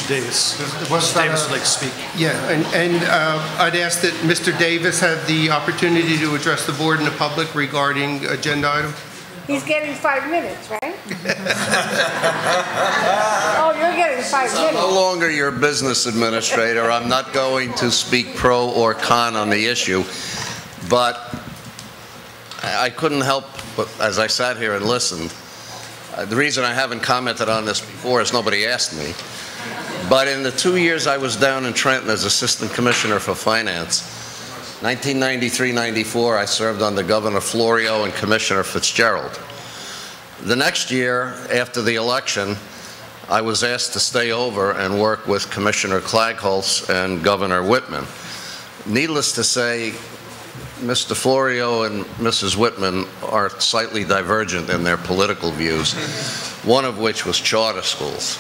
Davis. Was Mr. Davis would like to speak. Yeah, and I'd ask that Mr. Davis have the opportunity to address the board and the public regarding agenda item. He's getting 5 minutes, right? Oh, you're getting 5 minutes. I'm no longer your business administrator. I'm not going to speak pro or con on the issue, but I couldn't help but, as I sat here and listened, the reason I haven't commented on this before is nobody asked me, but in the 2 years I was down in Trenton as Assistant Commissioner for Finance, 1993-94, I served under Governor Florio and Commissioner Fitzgerald. The next year, after the election, I was asked to stay over and work with Commissioner Klagholz and Governor Whitman. Needless to say, Mr. Florio and Mrs. Whitman are slightly divergent in their political views, one of which was charter schools.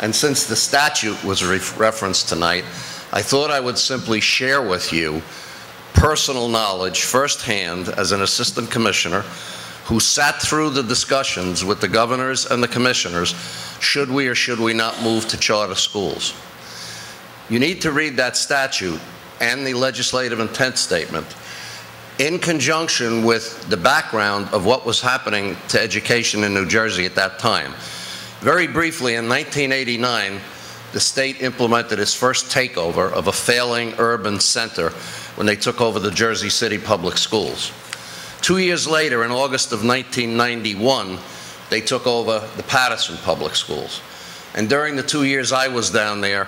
And since the statute was referenced tonight, I thought I would simply share with you personal knowledge firsthand as an assistant commissioner who sat through the discussions with the governors and the commissioners, should we or should we not move to charter schools. You need to read that statute and the legislative intent statement in conjunction with the background of what was happening to education in New Jersey at that time. Very briefly, in 1989, the state implemented its first takeover of a failing urban center when they took over the Jersey City Public Schools. 2 years later, in August of 1991, they took over the Paterson Public Schools. And during the 2 years I was down there,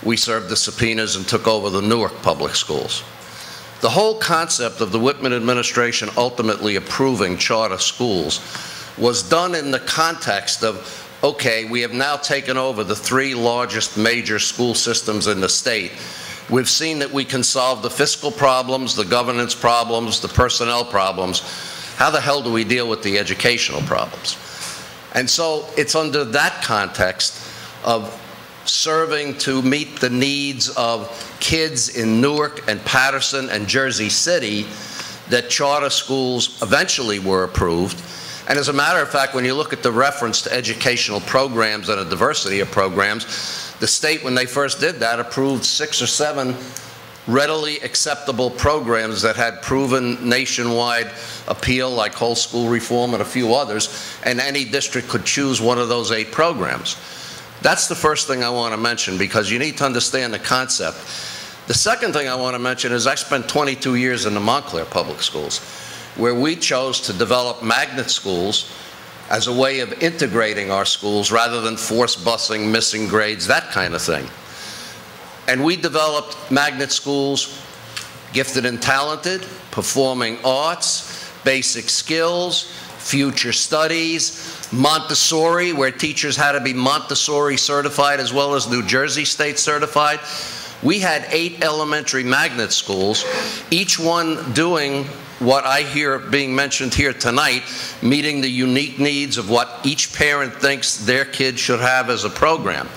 we served the subpoenas and took over the Newark Public Schools. The whole concept of the Whitman administration ultimately approving charter schools was done in the context of, okay, we have now taken over the 3 largest major school systems in the state. We've seen that we can solve the fiscal problems, the governance problems, the personnel problems. How the hell do we deal with the educational problems? And so it's under that context of serving to meet the needs of kids in Newark and Paterson and Jersey City that charter schools eventually were approved. And as a matter of fact, when you look at the reference to educational programs and a diversity of programs, the state, when they first did that, approved 6 or 7 readily acceptable programs that had proven nationwide appeal, like whole school reform and a few others, and any district could choose one of those 8 programs. That's the first thing I want to mention, because you need to understand the concept. The second thing I want to mention is I spent 22 years in the Montclair Public Schools, where we chose to develop magnet schools as a way of integrating our schools rather than force busing, missing grades, that kind of thing. And we developed magnet schools, gifted and talented, performing arts, basic skills, future studies, Montessori, where teachers had to be Montessori certified as well as New Jersey State certified. We had 8 elementary magnet schools, each one doing what I hear being mentioned here tonight, meeting the unique needs of what each parent thinks their kid should have as a program.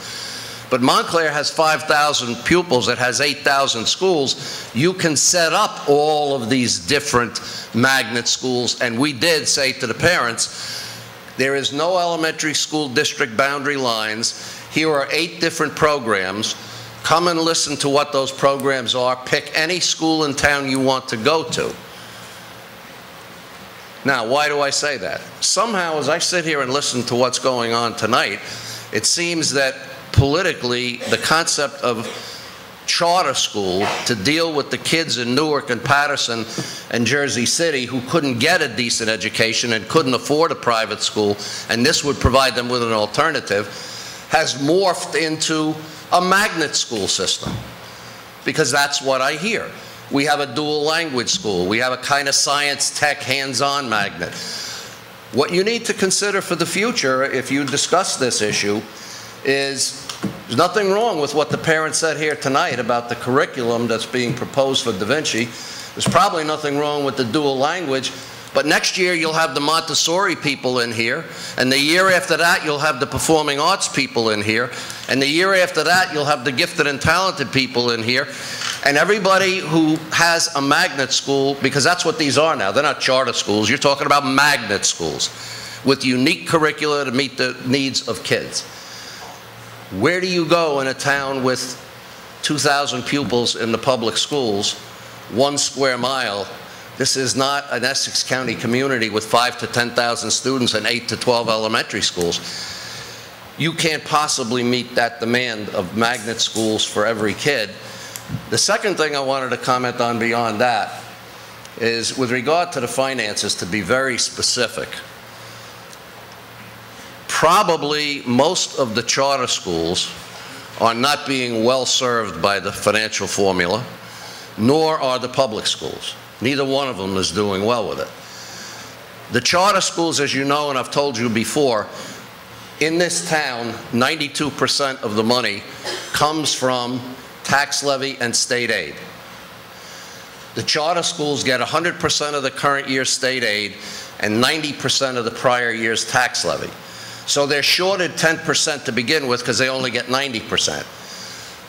But Montclair has 5,000 pupils, it has 8,000 schools. You can set up all of these different magnet schools, and we did say to the parents, there is no elementary school district boundary lines. Here are 8 different programs. Come and listen to what those programs are. Pick any school in town you want to go to. Now, why do I say that? Somehow, as I sit here and listen to what's going on tonight, it seems that politically, the concept of charter school to deal with the kids in Newark and Paterson and Jersey City who couldn't get a decent education and couldn't afford a private school, and this would provide them with an alternative, has morphed into a magnet school system, because that's what I hear. We have a dual language school. We have a kind of science, tech, hands-on magnet. What you need to consider for the future, if you discuss this issue, is there's nothing wrong with what the parents said here tonight about the curriculum that's being proposed for Da Vinci. There's probably nothing wrong with the dual language, but next year you'll have the Montessori people in here, and the year after that you'll have the performing arts people in here, and the year after that you'll have the gifted and talented people in here, and everybody who has a magnet school, because that's what these are now. They're not charter schools. You're talking about magnet schools with unique curricula to meet the needs of kids. Where do you go in a town with 2,000 pupils in the public schools, 1 square mile? This is not an Essex County community with 5,000 to 10,000 students and 8 to 12 elementary schools. You can't possibly meet that demand of magnet schools for every kid. The second thing I wanted to comment on beyond that is with regard to the finances, to be very specific. Probably most of the charter schools are not being well served by the financial formula, nor are the public schools. Neither one of them is doing well with it. The charter schools, as you know, and I've told you before, in this town, 92% of the money comes from tax levy and state aid. The charter schools get 100% of the current year's state aid and 90% of the prior year's tax levy. So they're shorted 10% to begin with because they only get 90%.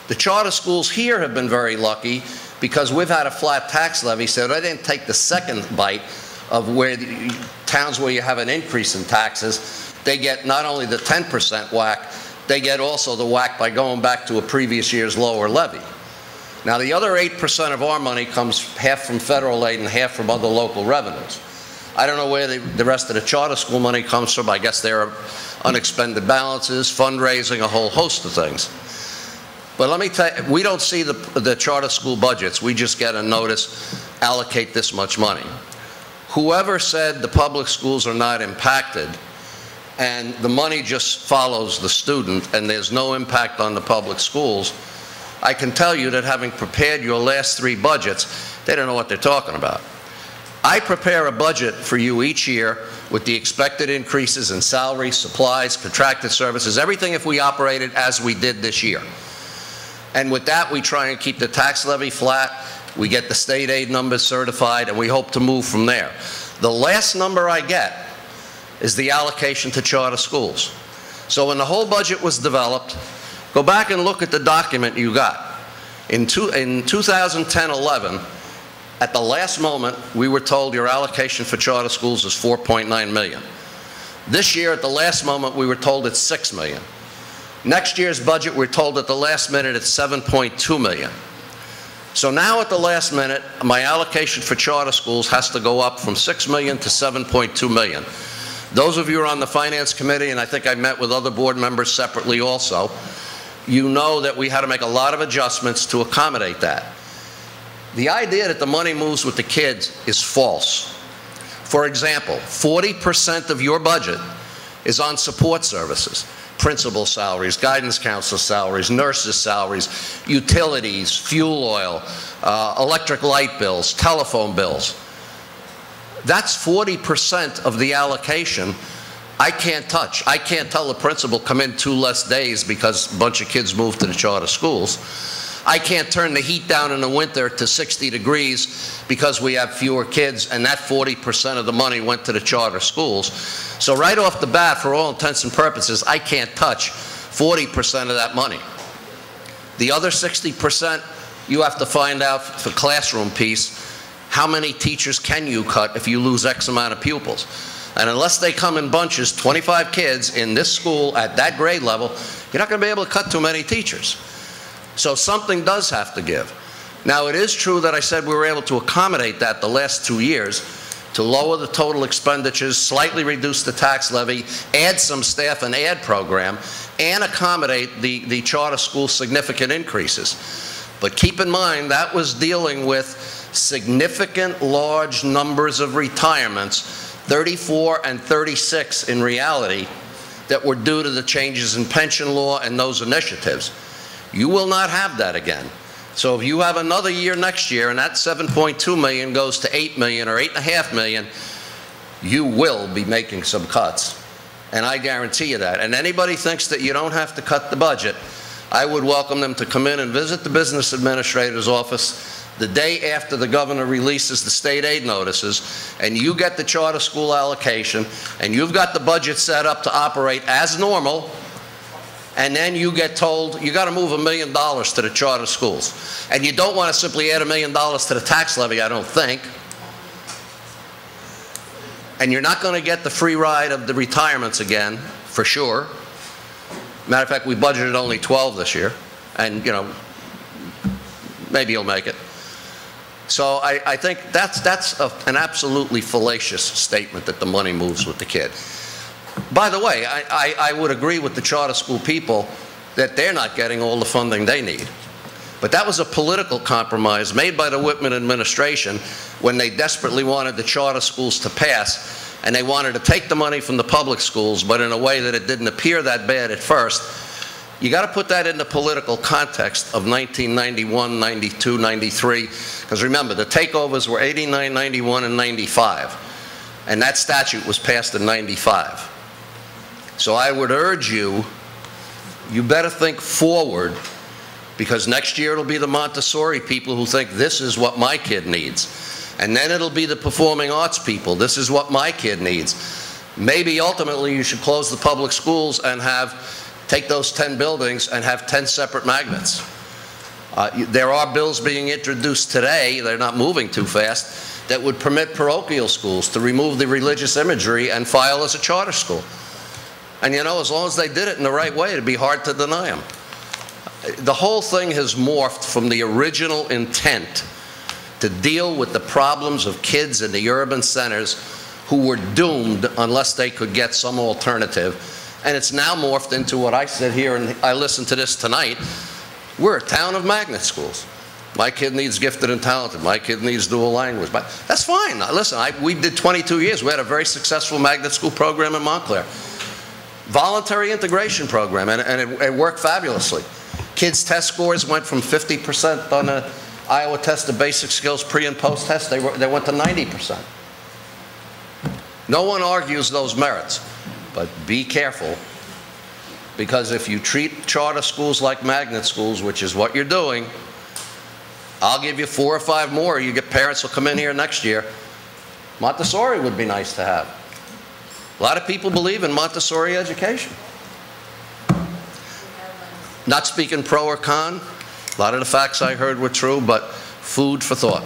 The charter schools here have been very lucky because we've had a flat tax levy, so they didn't take the second bite of where the towns where you have an increase in taxes. They get not only the 10% whack, they get also the whack by going back to a previous year's lower levy. Now the other 8% of our money comes half from federal aid and half from other local revenues. I don't know where the rest of the charter school money comes from. I guess there are unexpended balances, fundraising, a whole host of things. But let me tell you, we don't see the charter school budgets. We just get a notice, allocate this much money. Whoever said the public schools are not impacted and the money just follows the student and there's no impact on the public schools, I can tell you that having prepared your last 3 budgets, they don't know what they're talking about. I prepare a budget for you each year with the expected increases in salaries, supplies, contracted services, everything if we operated as we did this year. And with that, we try and keep the tax levy flat, we get the state aid numbers certified, and we hope to move from there. The last number I get is the allocation to charter schools. So when the whole budget was developed, go back and look at the document you got. In 2010-11, at the last moment, we were told your allocation for charter schools is $4.9 million. This year, at the last moment, we were told it's $6 million. Next year's budget, we're told at the last minute it's $7.2 million. So now at the last minute, my allocation for charter schools has to go up from $6 million to $7.2 million. Those of you who are on the Finance Committee, and I think I met with other board members separately also, you know that we had to make a lot of adjustments to accommodate that. The idea that the money moves with the kids is false. For example, 40% of your budget is on support services. Principal salaries, guidance counselor salaries, nurses' salaries, utilities, fuel oil, electric light bills, telephone bills. That's 40% of the allocation I can't touch. I can't tell the principal come in 2 less days because a bunch of kids moved to the charter schools. I can't turn the heat down in the winter to 60 degrees because we have fewer kids, and that 40% of the money went to the charter schools. So right off the bat, for all intents and purposes, I can't touch 40% of that money. The other 60%, you have to find out for classroom piece, how many teachers can you cut if you lose X amount of pupils? And unless they come in bunches, 25 kids in this school at that grade level, you're not going to be able to cut too many teachers. So something does have to give. Now, it is true that I said we were able to accommodate that the last 2 years to lower the total expenditures, slightly reduce the tax levy, add some staff and ad program, and accommodate the charter school significant increases. But keep in mind, that was dealing with significant large numbers of retirements, 34 and 36 in reality, that were due to the changes in pension law and those initiatives. You will not have that again. So if you have another year next year and that $7.2 million goes to $8 million or $8.5 million, you will be making some cuts. And I guarantee you that. And anybody thinks that you don't have to cut the budget, I would welcome them to come in and visit the business administrator's office the day after the governor releases the state aid notices, and you get the charter school allocation, and you've got the budget set up to operate as normal, and then you get told you got to move $1 million to the charter schools. And you don't want to simply add $1 million to the tax levy, I don't think. And you're not going to get the free ride of the retirements again, for sure. Matter of fact, we budgeted only 12 this year, and, you know, maybe you'll make it. So I think that's an absolutely fallacious statement that the money moves with the kid. By the way, I would agree with the charter school people that they're not getting all the funding they need. But that was a political compromise made by the Whitman administration when they desperately wanted the charter schools to pass, and they wanted to take the money from the public schools, but in a way that it didn't appear that bad at first. You got to put that in the political context of 1991, 92, 93, because remember, the takeovers were 89, 91, and 95, and that statute was passed in 95. So I would urge you, you better think forward, because next year it'll be the Montessori people who think this is what my kid needs. And then it'll be the performing arts people, this is what my kid needs. Maybe ultimately you should close the public schools and take those 10 buildings and have 10 separate magnets. There are bills being introduced today, they're not moving too fast, that would permit parochial schools to remove the religious imagery and file as a charter school. And you know, as long as they did it in the right way, it'd be hard to deny them. The whole thing has morphed from the original intent to deal with the problems of kids in the urban centers who were doomed unless they could get some alternative. And it's now morphed into what I sit here and I listen to this tonight. We're a town of magnet schools. My kid needs gifted and talented. My kid needs dual language. But that's fine. Now, listen, we did 22 years. We had a very successful magnet school program in Montclair. Voluntary integration program, and it worked fabulously. Kids' test scores went from 50% on the Iowa test of basic skills pre and post test, they went to 90%. No one argues those merits, but be careful, because if you treat charter schools like magnet schools, which is what you're doing, I'll give you 4 or 5 more. You get parents will come in here next year. Montessori would be nice to have. A lot of people believe in Montessori education. Not speaking pro or con, a lot of the facts I heard were true, but food for thought.